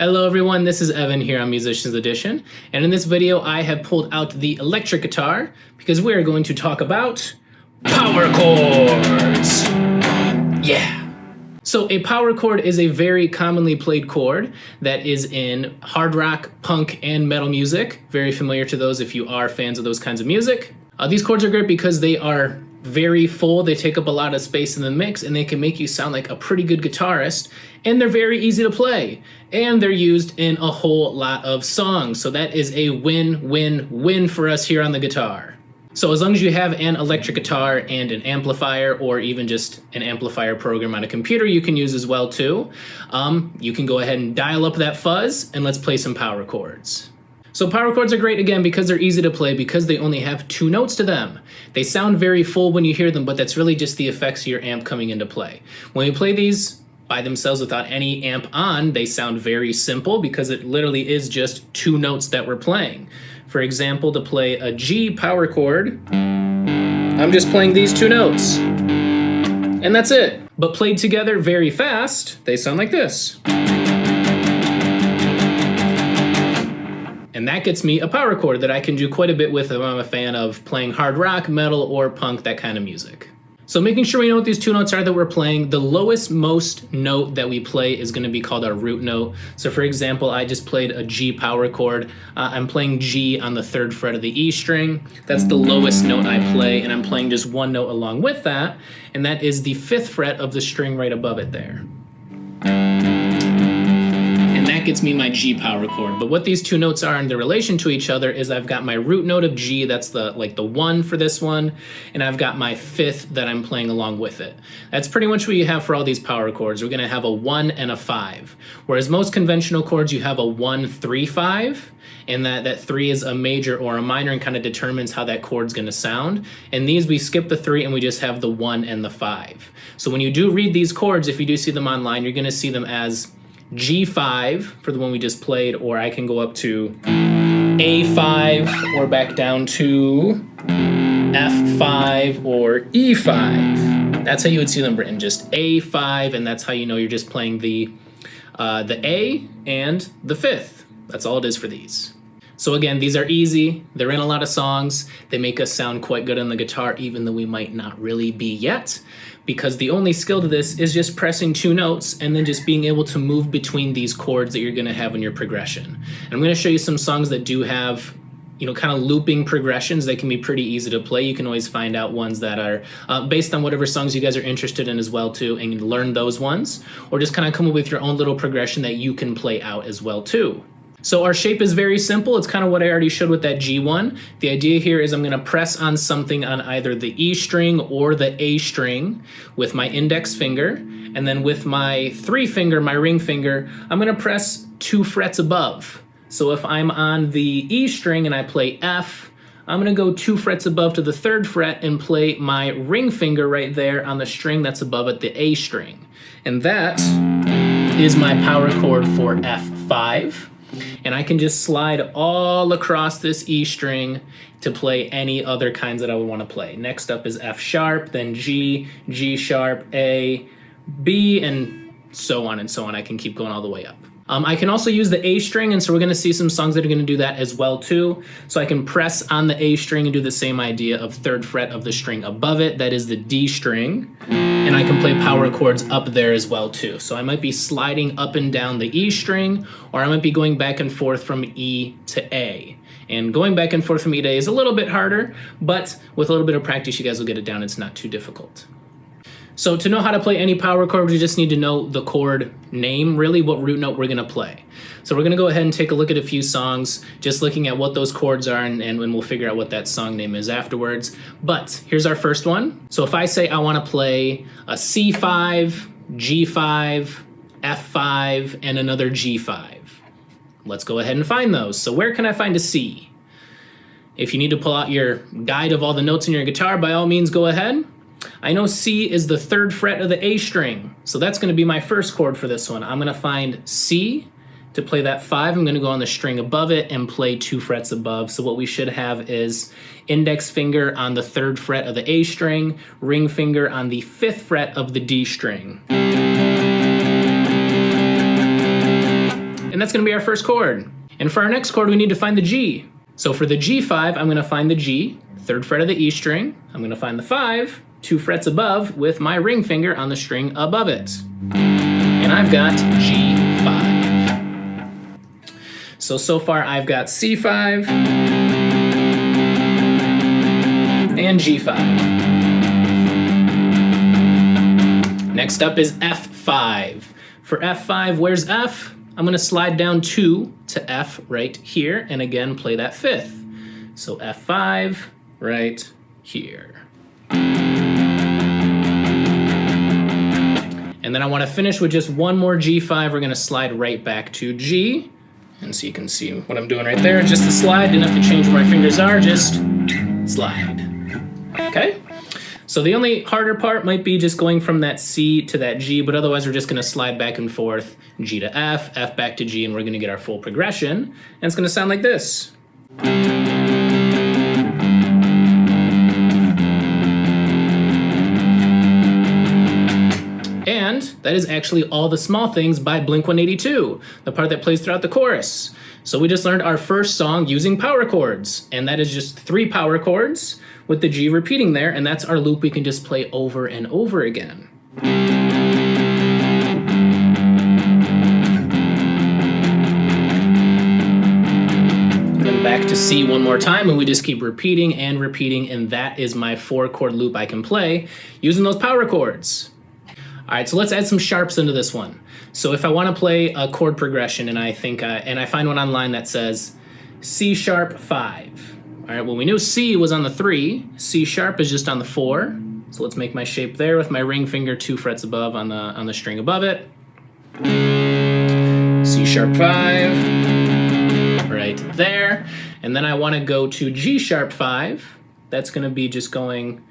Hello everyone, this is Evan here on Musicians Edition, and in this video I have pulled out the electric guitar because we're going to talk about power chords. Yeah! So a power chord is a very commonly played chord that is in hard rock, punk, and metal music. Very familiar to those if you are fans of those kinds of music. These chords are great because they are very full, they take up a lot of space in the mix, and they can make you sound like a pretty good guitarist, and they're very easy to play, and they're used in a whole lot of songs, so that is a win-win-win for us here on the guitar. So as long as you have an electric guitar and an amplifier, or even just an amplifier program on a computer you can use as well too, you can go ahead and dial up that fuzz, and let's play some power chords. So power chords are great again because they're easy to play because they only have 2 notes to them. They sound very full when you hear them, but that's really just the effects of your amp coming into play. When we play these by themselves without any amp on, they sound very simple because it literally is just 2 notes that we're playing. For example, to play a G power chord, I'm just playing these 2 notes. And that's it. But played together very fast, they sound like this. And that gets me a power chord that I can do quite a bit with if I'm a fan of playing hard rock, metal, or punk, that kind of music. So making sure we know what these 2 notes are that we're playing, the lowest most note that we play is going to be called our root note. So for example, I just played a G power chord. I'm playing G on the 3rd fret of the E string. That's the lowest note I play, and I'm playing just 1 note along with that, and that is the 5th fret of the string right above it there. That gets me my G power chord. But what these 2 notes are in their relation to each other is I've got my root note of G, that's the 1 for this one, and I've got my 5th that I'm playing along with it. That's pretty much what you have for all these power chords. We're gonna have a 1 and a 5. Whereas most conventional chords, you have a 1, 3, 5, and that 3 is a major or a minor and kind of determines how that chord's gonna sound. And these, we skip the 3 and we just have the 1 and the 5. So when you do read these chords, if you do see them online, you're gonna see them as G5 for the one we just played, or I can go up to A5 or back down to F5 or E5. That's how you would see them written, just A5, and that's how you know you're just playing the A and the 5th. That's all it is for these. So again, these are easy, they're in a lot of songs, they make us sound quite good on the guitar even though we might not really be yet, because the only skill to this is just pressing 2 notes and then just being able to move between these chords that you're gonna have in your progression. And I'm gonna show you some songs that do have, kind of looping progressions that can be pretty easy to play. You can always find out ones that are based on whatever songs you guys are interested in as well too, and learn those ones, or just kind of come up with your own little progression that you can play out as well too. So our shape is very simple. It's kind of what I already showed with that G1. The idea here is I'm going to press on something on either the E string or the A string with my index finger, and then with my 3 finger, my ring finger, I'm going to press 2 frets above. So if I'm on the E string and I play F, I'm going to go 2 frets above to the 3rd fret and play my ring finger right there on the string that's above it, the A string. And that is my power chord for F5. And I can just slide all across this E string to play any other kinds that I would want to play. Next up is F sharp, then G, G sharp, A, B, and so on and so on. I can keep going all the way up. I can also use the A string, and so we're going to see some songs that are going to do that as well too. So I can press on the A string and do the same idea of 3rd fret of the string above it, that is the D string, and I can play power chords up there as well too. So I might be sliding up and down the E string, or I might be going back and forth from E to A. And going back and forth from E to A is a little bit harder, but with a little bit of practice you guys will get it down. It's not too difficult. So to know how to play any power chord, we just need to know the chord name, really what root note we're gonna play. So we're gonna go ahead and take a look at a few songs, just looking at what those chords are, and we'll figure out what that song name is afterwards. But here's our first one. So if I say I wanna play a C5, G5, F5, and another G5, let's go ahead and find those. So where can I find a C? If you need to pull out your guide of all the notes in your guitar, by all means go ahead. I know C is the 3rd fret of the A string, so that's going to be my first chord for this one. I'm going to find C. To play that 5, I'm going to go on the string above it and play 2 frets above. So what we should have is index finger on the 3rd fret of the A string, ring finger on the 5th fret of the D string. And that's gonna be our first chord. And for our next chord, we need to find the G. So for the G5, I'm gonna find the G, 3rd fret of the E string. I'm gonna find the 5, 2 frets above with my ring finger on the string above it. And I've got G5. So far I've got C5 and G5. Next up is F5. For F5, where's F? I'm gonna slide down 2 to F right here, and again, play that 5th. So F5 right here. And then I wanna finish with just one more G5. We're gonna slide right back to G. And so you can see what I'm doing right there. Just a slide, didn't have to change where my fingers are, just slide. Okay? So the only harder part might be just going from that C to that G, but otherwise we're just gonna slide back and forth, G to F, F back to G, and we're gonna get our full progression. And it's gonna sound like this. And that is actually All the Small Things by Blink-182, the part that plays throughout the chorus. So we just learned our first song using power chords, and that is just 3 power chords with the G repeating there, and that's our loop we can just play over and over again. And then back to C one more time, and we just keep repeating and repeating, and that is my 4-chord loop I can play using those power chords. All right, so let's add some sharps into this one. So if I want to play a chord progression, and I think, and I find one online that says C sharp 5. All right, well, we knew C was on the 3. C sharp is just on the 4. So let's make my shape there with my ring finger 2 frets above on the string above it. C sharp 5, right there. And then I want to go to G sharp 5. That's going to be just going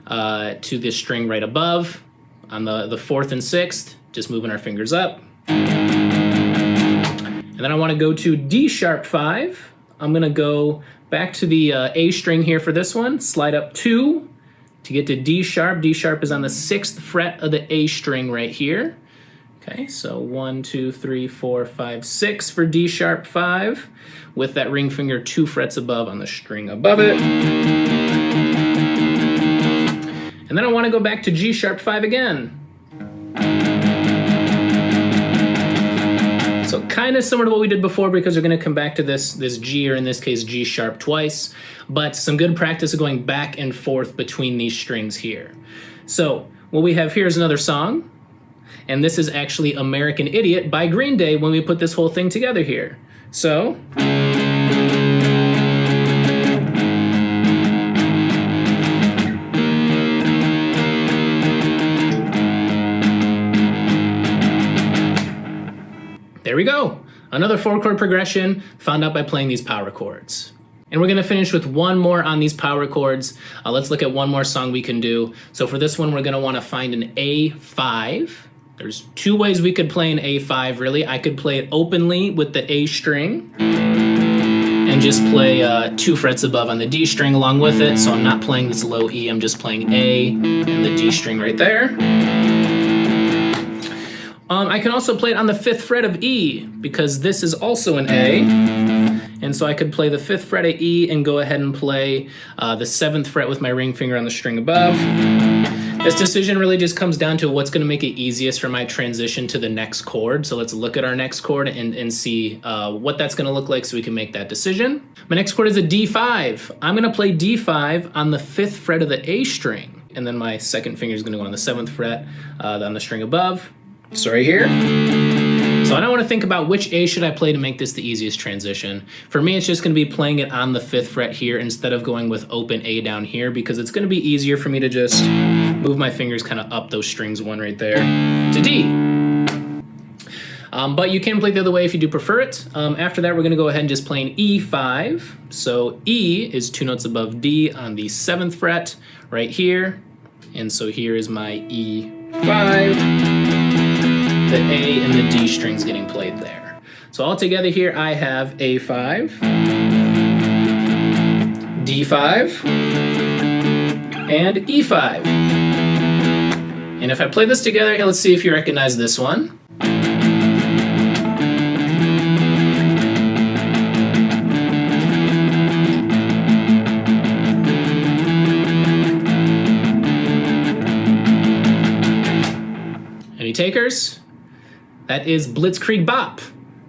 to this string right above. On the 4th and 6th, just moving our fingers up. And then I want to go to D sharp 5. I'm going to go back to the A string here for this one, slide up 2 to get to D sharp. D sharp is on the 6th fret of the A string right here. Okay, so 1, 2, 3, 4, 5, 6 for D sharp 5 with that ring finger 2 frets above on the string above it. And then I want to go back to G sharp 5 again. So kind of similar to what we did before, because we're going to come back to this G, or in this case G sharp, twice, but some good practice of going back and forth between these strings here. So what we have here is another song, and this is actually American Idiot by Green Day when we put this whole thing together here. So there we go. Another 4-chord progression found out by playing these power chords. And we're gonna finish with one more on these power chords. Let's look at one more song we can do. So for this one, we're gonna wanna find an A5. There's 2 ways we could play an A5, really. I could play it openly with the A string and just play 2 frets above on the D string along with it. So I'm not playing this low E, I'm just playing A and the D string right there. I can also play it on the 5th fret of E, because this is also an A. And so I could play the 5th fret of E and go ahead and play the 7th fret with my ring finger on the string above. This decision really just comes down to what's going to make it easiest for my transition to the next chord. So let's look at our next chord and see what that's going to look like so we can make that decision. My next chord is a D5. I'm going to play D5 on the 5th fret of the A string. And then my second finger is going to go on the 7th fret on the string above. So right here. So I don't want to think about which A should I play to make this the easiest transition. For me, it's just going to be playing it on the 5th fret here instead of going with open A down here, because it's going to be easier for me to just move my fingers kind of up those strings, one right there, to D. But you can play the other way if you do prefer it. After that, we're going to go ahead and just play an E5. So E is 2 notes above D on the 7th fret right here. And so here is my E5. The A and the D strings getting played there. So all together here I have A5, D5, and E5. And if I play this together, let's see if you recognize this one. takers? That is Blitzkrieg Bop.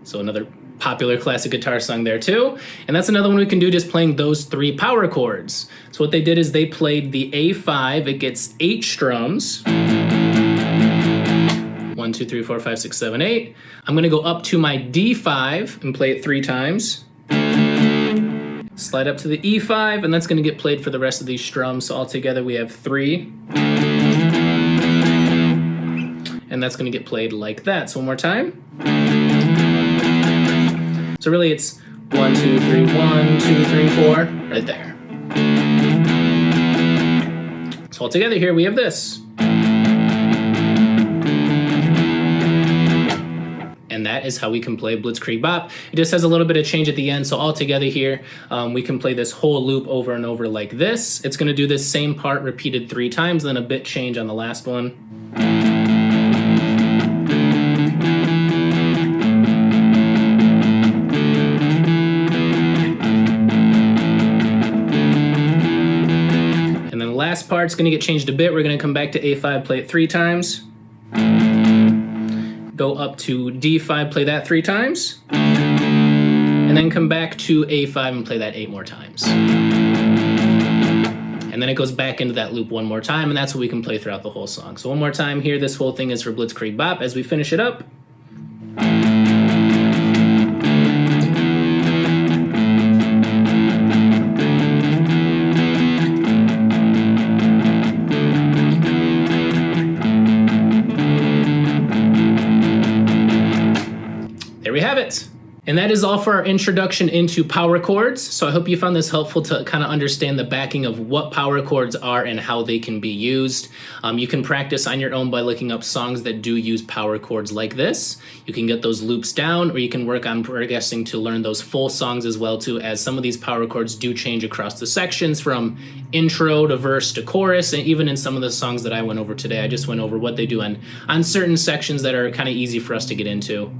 So another popular classic guitar song there too. And that's another one we can do just playing those 3 power chords. So what they did is they played the A5. It gets 8 strums. 1, 2, 3, 4, 5, 6, 7, 8. I'm gonna go up to my D5 and play it 3 times. Slide up to the E5, and that's gonna get played for the rest of these strums. So altogether we have 3. And that's gonna get played like that. So one more time. So really it's 1, 2, 3, 1, 2, 3, 4, right there. So altogether here we have this. And that is how we can play Blitzkrieg Bop. It just has a little bit of change at the end. So all together here, we can play this whole loop over and over like this. It's gonna do this same part repeated 3 times, then a bit change on the last one. And then the last part's gonna get changed a bit. We're gonna come back to A5, play it 3 times. Go up to D5, play that 3 times, and then come back to A5 and play that 8 more times. And then it goes back into that loop 1 more time, and that's what we can play throughout the whole song. So one more time here, this whole thing is for Blitzkrieg Bop as we finish it up. There we have it. And that is all for our introduction into power chords. So I hope you found this helpful to kind of understand the backing of what power chords are and how they can be used. You can practice on your own by looking up songs that do use power chords like this. You can get those loops down, or you can work on progressing to learn those full songs as well too, as some of these power chords do change across the sections from intro to verse to chorus. And even in some of the songs that I went over today, I just went over what they do on certain sections that are kind of easy for us to get into.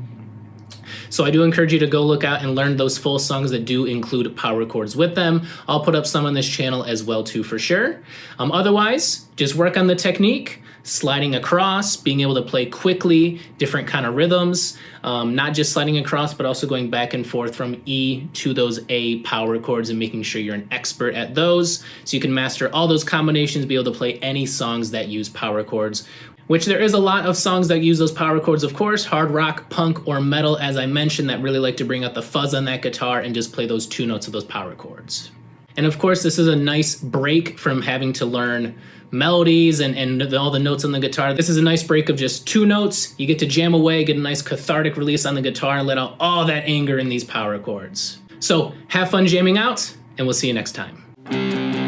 So I do encourage you to go look out and learn those full songs that do include power chords with them. I'll put up some on this channel as well too for sure. Otherwise, just work on the technique, sliding across, being able to play quickly, different kind of rhythms, not just sliding across, but also going back and forth from E to those A power chords and making sure you're an expert at those so you can master all those combinations, be able to play any songs that use power chords. Which there is a lot of songs that use those power chords, of course, hard rock, punk, or metal, as I mentioned, that really like to bring out the fuzz on that guitar and just play those 2 notes of those power chords. And of course, this is a nice break from having to learn melodies and all the notes on the guitar. This is a nice break of just 2 notes. You get to jam away, get a nice cathartic release on the guitar, and let out all that anger in these power chords. So have fun jamming out, and we'll see you next time.